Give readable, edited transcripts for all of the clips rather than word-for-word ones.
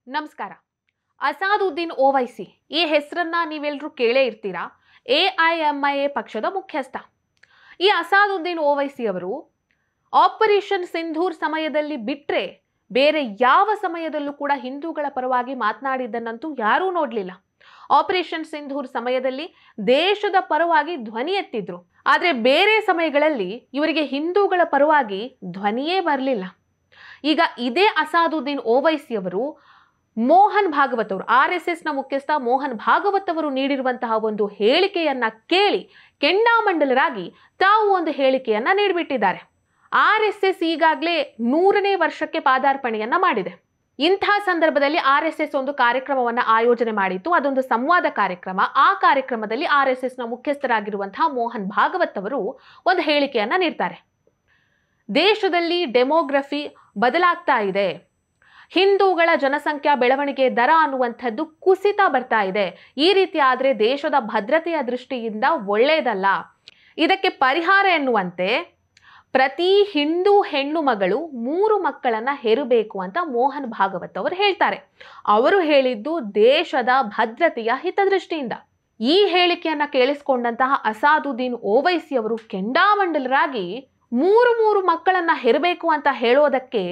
ನಮಸ್ಕಾರ. ಅಸಾದುದ್ದೀನ್ ಓವೈಸಿ ಈ ಹೆಸರನ್ನ ನೀವೆಲ್ಲರೂ ಕೇಳೇ ಇರ್ತೀರಾ. AIMIA ಪಕ್ಷದ ಮುಖ್ಯಸ್ಥ. ಈ ಅಸಾದುದ್ದೀನ್ ಓವೈಸಿ ಅವರು ಆಪರೇಷನ್ ಸಿಂಧೂರ್ ಸಮಯದಲ್ಲಿ ಬಿಟ್ರೆ ಬೇರೆ ಯಾವ ಸಮಯದಲ್ಲೂ ಕೂಡ ಹಿಂದೂಗಳ ಪರವಾಗಿ ಮಾತನಾಡಿದ್ದನ್ನಂತೂ ಯಾರೂ ನೋಡಲಿಲ್ಲ. ಆಪರೇಷನ್ ಸಿಂಧೂರ್ ಸಮಯದಲ್ಲಿ ದೇಶದ ಪರವಾಗಿ ಧ್ವನಿ ಎತ್ತಿದ್ರು. ಆದರೆ ಬೇರೆ ಸಮಯಗಳಲ್ಲಿ ಇವರಿಗೆ ಹಿಂದೂಗಳ ಪರವಾಗಿ ಧ್ವನಿಯೇ ಬರಲಿಲ್ಲ. ಈಗ ಇದೇ ಅಸಾದುದ್ದೀನ್ ಓವೈಸಿ ಅವರು ಮೋಹನ್ ಭಾಗವತ್ ಅವರು RSSನ ಮುಖ್ಯಸ್ಥ ಮೋಹನ್ ಭಾಗವತ್ ಅವರು ನೀಡಿರುವಂತಹ ಒಂದು ಹೇಳಿಕೆಯನ್ನ ಕೇಳಿ ಕೆಂಡಾಮಂಡಲರಾಗಿ ತಾವು ಒಂದು ಹೇಳಿಕೆಯನ್ನ ನೀಡಿಬಿಟ್ಟಿದ್ದಾರೆ. RSS ಈಗಾಗಲೇ 100ನೇ ವರ್ಷಕ್ಕೆ ಪಾದಾರ್ಪಣೆಯನ್ನ ಮಾಡಿದೆ. ಇಂತಹ ಸಂದರ್ಭದಲ್ಲಿ RSS ಒಂದು ಕಾರ್ಯಕ್ರಮವನ್ನು ಆಯೋಜನೆ ಮಾಡಿತ್ತು. ಅದೊಂದು ಸಂವಾದ ಕಾರ್ಯಕ್ರಮ. ಆ ಕಾರ್ಯಕ್ರಮದಲ್ಲಿ RSSನ ಮುಖ್ಯಸ್ಥರಾಗಿರುವಂತಹ ಮೋಹನ್ ಭಾಗವತ್ ಅವರು ಒಂದು ಹೇಳಿಕೆಯನ್ನ ನೀಡ್ತಾರೆ. ದೇಶದಲ್ಲಿ ಡೆಮೋಗ್ರಫಿ ಬದಲಾಗ್ತಾ ಇದೆ. ಹಿಂದೂಗಳ ಜನಸಂಖ್ಯಾ ಬೆಳವಣಿಗೆ ದರ ಅನ್ನುವಂಥದ್ದು ಕುಸಿತ ಬರ್ತಾ ಇದೆ. ಈ ರೀತಿ ಆದರೆ ದೇಶದ ಭದ್ರತೆಯ ದೃಷ್ಟಿಯಿಂದ ಒಳ್ಳೆಯದಲ್ಲ. ಇದಕ್ಕೆ ಪರಿಹಾರ ಎನ್ನುವಂತೆ ಪ್ರತಿ ಹಿಂದೂ ಹೆಣ್ಣು ಮಗಳು 3 ಮಕ್ಕಳನ್ನ ಹೆರಬೇಕು ಅಂತ ಮೋಹನ್ ಭಾಗವತ್ ಅವರು ಹೇಳ್ತಾರೆ. ಅವರು ಹೇಳಿದ್ದು ದೇಶದ ಭದ್ರತೆಯ ಹಿತದೃಷ್ಟಿಯಿಂದ. ಈ ಹೇಳಿಕೆಯನ್ನ ಕೇಳಿಸಿಕೊಂಡಂತಹ ಅಸಾದುದ್ದೀನ್ ಓವೈಸಿ ಅವರು ಕೆಂಡಾಮಂಡಲರಾಗಿ 3 ಮಕ್ಕಳನ್ನ ಹೆರಬೇಕು ಅಂತ ಹೇಳೋದಕ್ಕೆ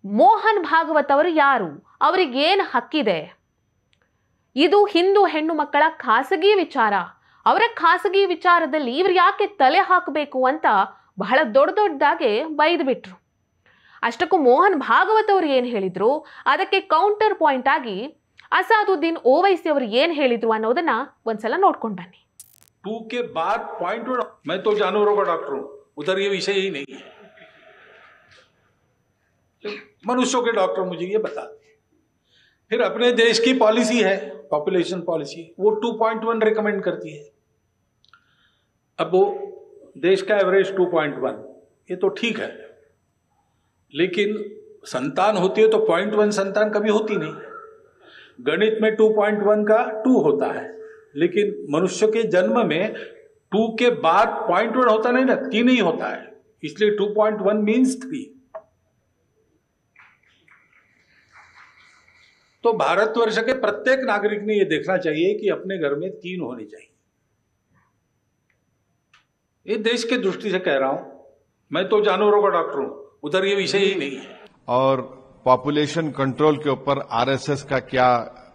ಮೋಹನ್ ಭಾಗವತ್ ಅವರು ಯಾರು? ಅವರಿಗೇನು ಹಕ್ಕಿದೆ? ಇದು ಹಿಂದೂ ಹೆಣ್ಣು ಮಕ್ಕಳ ಖಾಸಗಿ ವಿಚಾರ. ಅವರ ಖಾಸಗಿ ವಿಚಾರದಲ್ಲಿ ಇವರು ಯಾಕೆ ತಲೆ ಹಾಕಬೇಕು ಅಂತ ಬಹಳ ದೊಡ್ಡದಾಗೆ ಬೈದು ಬಿಟ್ರು. ಅಷ್ಟಕ್ಕೂ ಮೋಹನ್ ಭಾಗವತ್ ಅವರು ಏನು ಹೇಳಿದ್ರು, ಅದಕ್ಕೆ ಕೌಂಟರ್ ಪಾಯಿಂಟ್ ಆಗಿ ಅಸಾದುದ್ದೀನ್ ಓವೈಸಿ ಅವರು ಏನು ಹೇಳಿದ್ರು ಅನ್ನೋದನ್ನ ಒಂದ್ಸಲ ನೋಡ್ಕೊಂಡು ಬನ್ನಿ. 2 के बाद पॉइंट मैं तो जानवरों का डॉक्टर हूं, उधर ये विषय ही नहीं है। मनुष्यों के डॉक्टर मुझे ये बता दें। फिर अपने देश की पॉलिसी है पॉपुलेशन पॉलिसी, वो 2.1 रिकमेंड करती है। अब वो देश का एवरेज 2.1, ये तो ठीक है, लेकिन संतान होती है तो 0.1 संतान कभी होती नहीं। गणित में 2.1 का 2 होता है, लेकिन मनुष्य के जन्म में 2 के बाद 0.1 होता नहीं ना, 3 ही होता है, इसलिए 2.1 मीन्स 3। तो भारतवर्ष के प्रत्येक नागरिक ने यह देखना चाहिए कि अपने घर में 3 होने चाहिए। ये देश की दृष्टि से कह रहा हूं, मैं तो जानवरों का डॉक्टर हूं, उधर ये विषय ही नहीं है। और पॉपुलेशन कंट्रोल के ऊपर RSS का क्या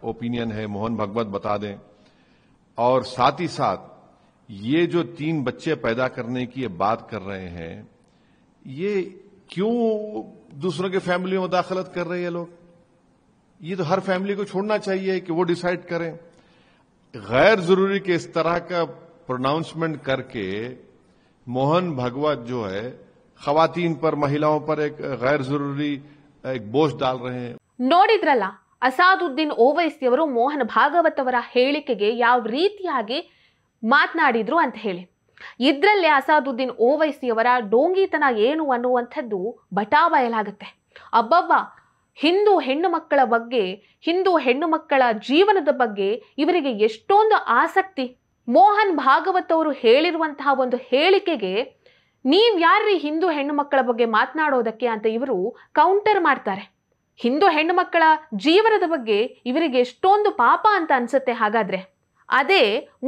ओपिनियन है मोहन भागवत बता दें। और साथ ही साथ ये जो 3 बच्चे पैदा करने की ये बात कर रहे हैं, ये क्यों दूसरों के फैमिली में मुदाखलत कर रहे हैं लोग? ये तो हर फैमिली को छोड़ना चाहिए कि वो डिसाइड करें। गैर जरूरी के इस तरह का प्रोनाउंसमेंट करके मोहन भागवत जो है खवातीन पर, महिलाओं पर एक गैर जरूरी एक बोझ डाल रहे हैं। ನೋಡಿದ್ರಲ್ಲ, ಅಸಾದುದ್ದೀನ್ ಓವೈಸಿ ಅವರು ಮೋಹನ್ ಭಾಗವತ್ ಅವರ ಹೇಳಿಕೆಗೆ ಯಾವ ರೀತಿಯಾಗಿ ಮಾತನಾಡಿದ್ರು ಅಂತ ಹೇಳಿ. ಇದ್ರಲ್ಲೇ ಅಸಾದುದ್ದೀನ್ ಓವೈಸಿ ಅವರ ಡೋಂಗಿತನ ಏನು ಅನ್ನುವಂಥದ್ದು ಬಟಾಬಯಲಾಗುತ್ತೆ. ಅಬ್ಬಬ್ಬ, ಹಿಂದೂ ಹೆಣ್ಣು ಮಕ್ಕಳ ಬಗ್ಗೆ, ಹಿಂದೂ ಹೆಣ್ಣು ಮಕ್ಕಳ ಜೀವನದ ಬಗ್ಗೆ ಇವರಿಗೆ ಎಷ್ಟೊಂದು ಆಸಕ್ತಿ. ಮೋಹನ್ ಭಾಗವತ್ ಅವರು ಹೇಳಿರುವಂತಹ ಒಂದು ಹೇಳಿಕೆಗೆ ನೀವ್ ಯಾರ್ರೀ ಹಿಂದೂ ಹೆಣ್ಣು ಮಕ್ಕಳ ಬಗ್ಗೆ ಮಾತನಾಡೋದಕ್ಕೆ ಅಂತ ಇವರು ಕೌಂಟರ್ ಮಾಡ್ತಾರೆ. ಹಿಂದೂ ಹೆಣ್ಣು ಮಕ್ಕಳ ಜೀವನದ ಬಗ್ಗೆ ಇವರಿಗೆ ಎಷ್ಟೊಂದು ಪಾಪ ಅಂತ ಅನ್ಸುತ್ತೆ. ಹಾಗಾದ್ರೆ ಅದೇ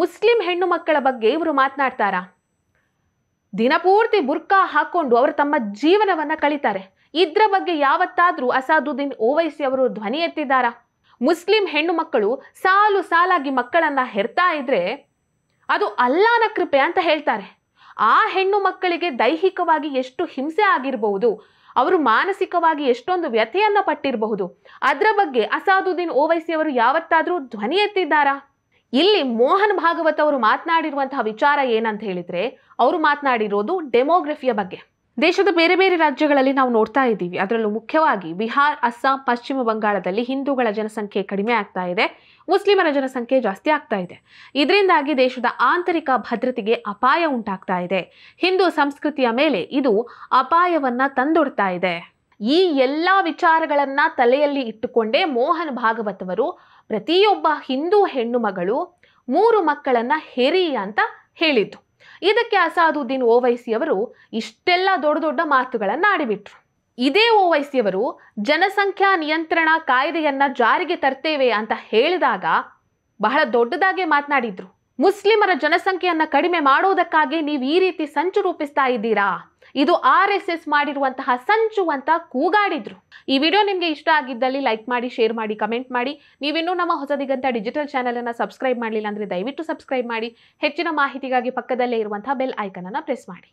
ಮುಸ್ಲಿಂ ಹೆಣ್ಣು ಮಕ್ಕಳ ಬಗ್ಗೆ ಇವರು ಮಾತನಾಡ್ತಾರಾ? ದಿನಪೂರ್ತಿ ಬುರ್ಕಾ ಹಾಕೊಂಡು ಅವರು ತಮ್ಮ ಜೀವನವನ್ನ ಕಳೀತಾರೆ. ಇದ್ರ ಬಗ್ಗೆ ಯಾವತ್ತಾದ್ರೂ ಅಸಾದುದ್ದೀನ್ ಓವೈಸಿ ಅವರು ಧ್ವನಿ ಎತ್ತಿದ್ದಾರಾ? ಮುಸ್ಲಿಂ ಹೆಣ್ಣು ಮಕ್ಕಳು ಸಾಲು ಸಾಲಾಗಿ ಮಕ್ಕಳನ್ನ ಹೆರ್ತಾ ಇದ್ರೆ ಅದು ಅಲ್ಲಾಹನ ಕೃಪೆ ಅಂತ ಹೇಳ್ತಾರೆ. ಆ ಹೆಣ್ಣು ಮಕ್ಕಳಿಗೆ ದೈಹಿಕವಾಗಿ ಎಷ್ಟು ಹಿಂಸೆ ಆಗಿರಬಹುದು, ಅವರು ಮಾನಸಿಕವಾಗಿ ಎಷ್ಟೊಂದು ವ್ಯಥೆಯನ್ನ ಪಟ್ಟಿರಬಹುದು, ಅದರ ಬಗ್ಗೆ ಅಸಾದುದ್ದೀನ್ ಓವೈಸಿ ಅವರು ಯಾವತ್ತಾದ್ರೂ ಧ್ವನಿ ಎತ್ತಿದ್ದಾರಾ? ಇಲ್ಲಿ ಮೋಹನ್ ಭಾಗವತ್ ಅವರು ಮಾತನಾಡಿರುವಂತಹ ವಿಚಾರ ಏನಂತ ಹೇಳಿದ್ರೆ, ಅವರು ಮಾತನಾಡಿರೋದು ಡೆಮೋಗ್ರಫಿಯ ಬಗ್ಗೆ. ದೇಶದ ಬೇರೆ ಬೇರೆ ರಾಜ್ಯಗಳಲ್ಲಿ ನಾವು ನೋಡ್ತಾ ಇದ್ದೀವಿ. ಅದರಲ್ಲೂ ಮುಖ್ಯವಾಗಿ ಬಿಹಾರ್, ಅಸ್ಸಾಂ, ಪಶ್ಚಿಮ ಬಂಗಾಳದಲ್ಲಿ ಹಿಂದೂಗಳ ಜನಸಂಖ್ಯೆ ಕಡಿಮೆ ಆಗ್ತಾ ಇದೆ, ಮುಸ್ಲಿಮರ ಜನಸಂಖ್ಯೆ ಜಾಸ್ತಿ ಆಗ್ತಾ ಇದೆ. ಇದರಿಂದಾಗಿ ದೇಶದ ಆಂತರಿಕ ಭದ್ರತೆಗೆ ಅಪಾಯ ಉಂಟಾಗ್ತಾ ಇದೆ. ಹಿಂದೂ ಸಂಸ್ಕೃತಿಯ ಮೇಲೆ ಇದು ಅಪಾಯವನ್ನ ತಂದೊಡ್ತಾ ಇದೆ. ಈ ಎಲ್ಲ ವಿಚಾರಗಳನ್ನ ತಲೆಯಲ್ಲಿ ಇಟ್ಟುಕೊಂಡೇ ಮೋಹನ್ ಭಾಗವತ್ ಅವರು ಪ್ರತಿಯೊಬ್ಬ ಹಿಂದೂ ಹೆಣ್ಣು ಮಗಳು 3 ಮಕ್ಕಳನ್ನ ಹೆರಿ ಅಂತ ಹೇಳಿದ್ದು. ಇದಕ್ಕೆ ಅಸಾದುದ್ದೀನ್ ಓವೈಸಿ ಅವರು ಇಷ್ಟೆಲ್ಲ ದೊಡ್ಡ ದೊಡ್ಡ ಮಾತುಗಳನ್ನು ಆಡಿಬಿಟ್ರು. ಇದೇ ಓವೈಸಿ ಅವರು ಜನಸಂಖ್ಯಾ ನಿಯಂತ್ರಣ ಕಾಯ್ದೆಯನ್ನ ಜಾರಿಗೆ ತರ್ತೇವೆ ಅಂತ ಹೇಳಿದಾಗ ಬಹಳ ದೊಡ್ಡದಾಗಿ ಮಾತನಾಡಿದ್ರು. ಮುಸ್ಲಿಮರ ಜನಸಂಖ್ಯೆಯನ್ನ ಕಡಿಮೆ ಮಾಡೋದಕ್ಕಾಗಿ ನೀವು ಈ ರೀತಿ ಸಂಚು ರೂಪಿಸ್ತಾ ಇದ್ದೀರಾ, ಇದು RSS ಮಾಡಿರುವಂತಹ ಸಂಚು ಅಂತ ಕೂಗಾಡಿದ್ರು. ಈ ವಿಡಿಯೋ ನಿಮಗೆ ಇಷ್ಟ ಆಗಿದ್ದಲ್ಲಿ ಲೈಕ್ ಮಾಡಿ, ಶೇರ್ ಮಾಡಿ, ಕಮೆಂಟ್ ಮಾಡಿ. ನೀವಿನ್ನೂ ನಮ್ಮ ಹೊಸ ದಿಗಂತ ಡಿಜಿಟಲ್ ಚಾನೆಲ್ ಅನ್ನು ಸಬ್ಸ್ಕ್ರೈಬ್ ಮಾಡಲಿಲ್ಲ ಅಂದ್ರೆ ದಯವಿಟ್ಟು ಸಬ್ಸ್ಕ್ರೈಬ್ ಮಾಡಿ. ಹೆಚ್ಚಿನ ಮಾಹಿತಿಗಾಗಿ ಪಕ್ಕದಲ್ಲೇ ಇರುವಂತಹ ಬೆಲ್ ಐಕನ್ ಅನ್ನು ಪ್ರೆಸ್ ಮಾಡಿ.